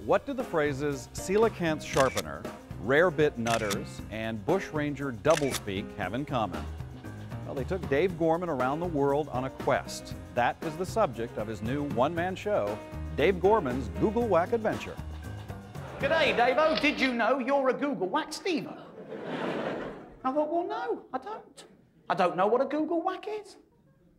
What do the phrases COELACANTH sharpener, rare bit nutters, and bushranger doublespeak have in common? Well, they took Dave Gorman around the world on a quest. That is the subject of his new one-man show, Dave Gorman's Googlewhack Adventure. G'day, Dave-o. Did you know you're a Googlewhack, Steve-o? I thought, well, no, I don't. I don't know what a Googlewhack is.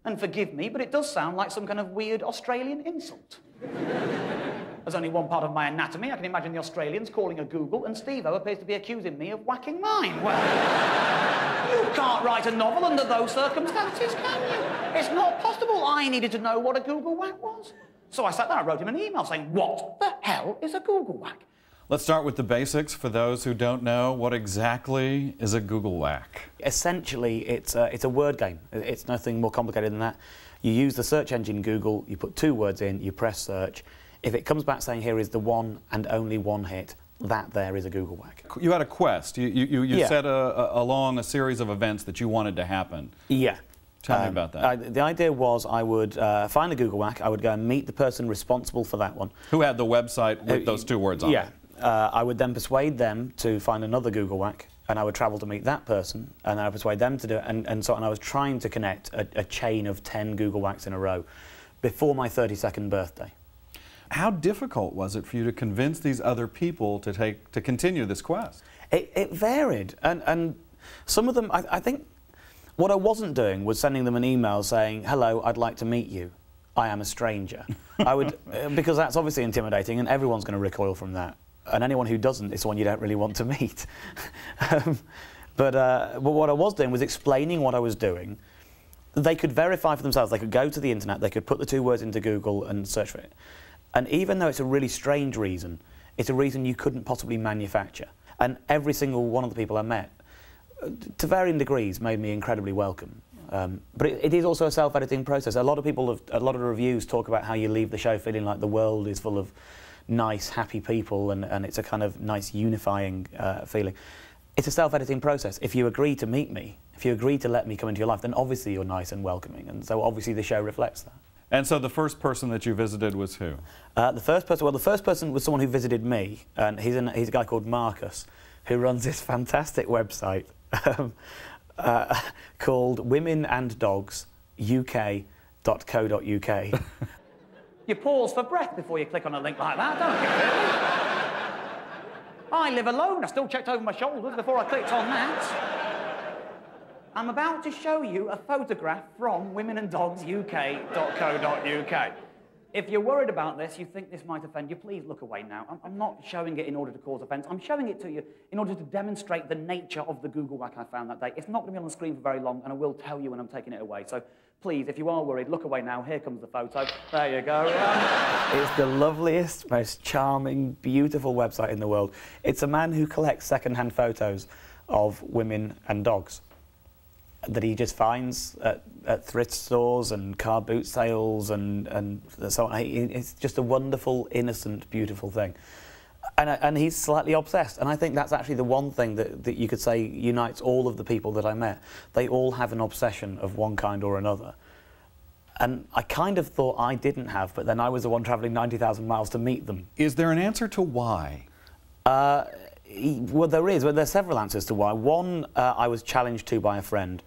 And forgive me, but it does sound like some kind of weird Australian insult. There's only one part of my anatomy. I can imagine the Australians calling a Google, and Steve-o appears to be accusing me of whacking mine. Well, you can't write a novel under those circumstances, can you? It's not possible. I needed to know what a Googlewhack was. So I sat there, I wrote him an email saying, what the hell is a Googlewhack? Let's start with the basics for those who don't know. What exactly is a Googlewhack? Essentially, it's a word game. It's nothing more complicated than that. You use the search engine Google, you put 2 words in, you press search. If it comes back saying here is the one and only one hit, that there is a Googlewhack. You had a quest. You set along a series of events that you wanted to happen. Yeah. Tell me about that. The idea was I would find a Googlewhack, I would go and meet the person responsible for that one. Who had the website with those 2 words on it? Yeah. I would then persuade them to find another Googlewhack, and I would travel to meet that person, and I would persuade them to do it, and so on. I was trying to connect a chain of 10 Googlewhacks in a row before my 32nd birthday. How difficult was it for you to convince these other people to continue this quest? It varied, and some of them, I think, what I wasn't doing was sending them an email saying, hello, I'd like to meet you. I am a stranger. I would, because that's obviously intimidating, and everyone's going to recoil from that. And anyone who doesn't is the one you don't really want to meet. But what I was doing was explaining what I was doing. They could verify for themselves. They could go to the internet, they could put the 2 words into Google and search for it. And even though it's a really strange reason, it's a reason you couldn't possibly manufacture. And every single one of the people I met, to varying degrees, made me incredibly welcome. But it is also a self-editing process. A lot of the reviews talk about how you leave the show feeling like the world is full of nice, happy people, and it's a kind of nice, unifying feeling. It's a self-editing process. If you agree to meet me, if you agree to let me come into your life, then obviously you're nice and welcoming, and so obviously the show reflects that. And so the first person that you visited was who? The first person was someone who visited me, and he's a guy called Marcus, who runs this fantastic website called womenanddogsuk.co.uk. You pause for breath before you click on a link like that, don't you, really? I live alone. I still checked over my shoulders before I clicked on that. I'm about to show you a photograph from womenanddogsuk.co.uk. If you're worried about this, you think this might offend you, please look away now. I'm not showing it in order to cause offence. I'm showing it to you in order to demonstrate the nature of the Googlewhack I found that day. It's not going to be on the screen for very long, and I will tell you when I'm taking it away. So please, if you are worried, look away now. Here comes the photo. There you go. It's the loveliest, most charming, beautiful website in the world. It's a man who collects second-hand photos of women and dogs that he just finds at thrift stores and car boot sales and so on. It's just a wonderful, innocent, beautiful thing. And he's slightly obsessed. And I think that's actually the one thing that you could say unites all of the people that I met. They all have an obsession of one kind or another. And I kind of thought I didn't have, but then I was the one travelling 90,000 miles to meet them. Is there an answer to why? Well, there is. Well, there's several answers to why. One, I was challenged to by a friend.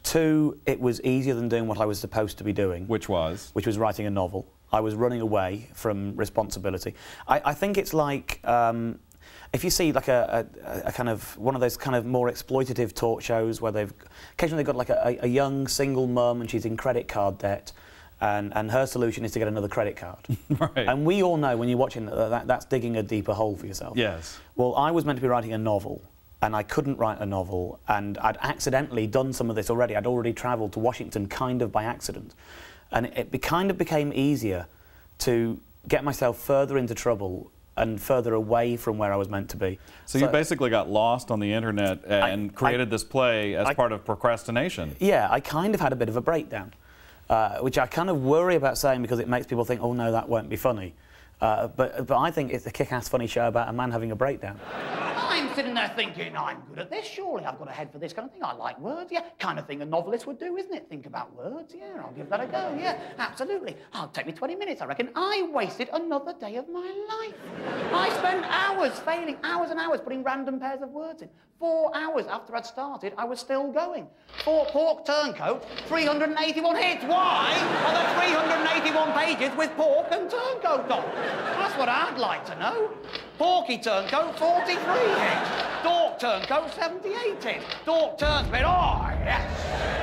2, it was easier than doing what I was supposed to be doing. Which was? Which was writing a novel. I was running away from responsibility. I think it's like, if you see like a kind of, one of those kind of more exploitative talk shows where occasionally they've got like a young single mum and she's in credit card debt, and her solution is to get another credit card. Right. And we all know when you're watching that's digging a deeper hole for yourself. Yes. Well, I was meant to be writing a novel, and I couldn't write a novel, and I'd accidentally done some of this already. I'd already travelled to Washington kind of by accident. And it kind of became easier to get myself further into trouble and further away from where I was meant to be. So you basically got lost on the internet and created this play as part of procrastination. Yeah, I kind of had a bit of a breakdown. Which I kind of worry about saying because it makes people think, oh no, that won't be funny. But I think it's a kick-ass funny show about a man having a breakdown. I'm sitting there thinking, I'm good at this, surely I've got a head for this kind of thing. I like words, yeah. Kind of thing a novelist would do, isn't it? Think about words, yeah, I'll give that a go, yeah, absolutely. It'll take me 20 minutes, I reckon. I wasted another day of my life. I spent hours failing, hours and hours, putting random pairs of words in. 4 hours after I'd started, I was still going. Pork turncoat, 381 hits. Why are there 381 pages with pork and turncoat on? That's what I'd like to know. Porky turncoat, 43 hits. Dork turncoat, 78 hits. Dork turns bit, oh, yes.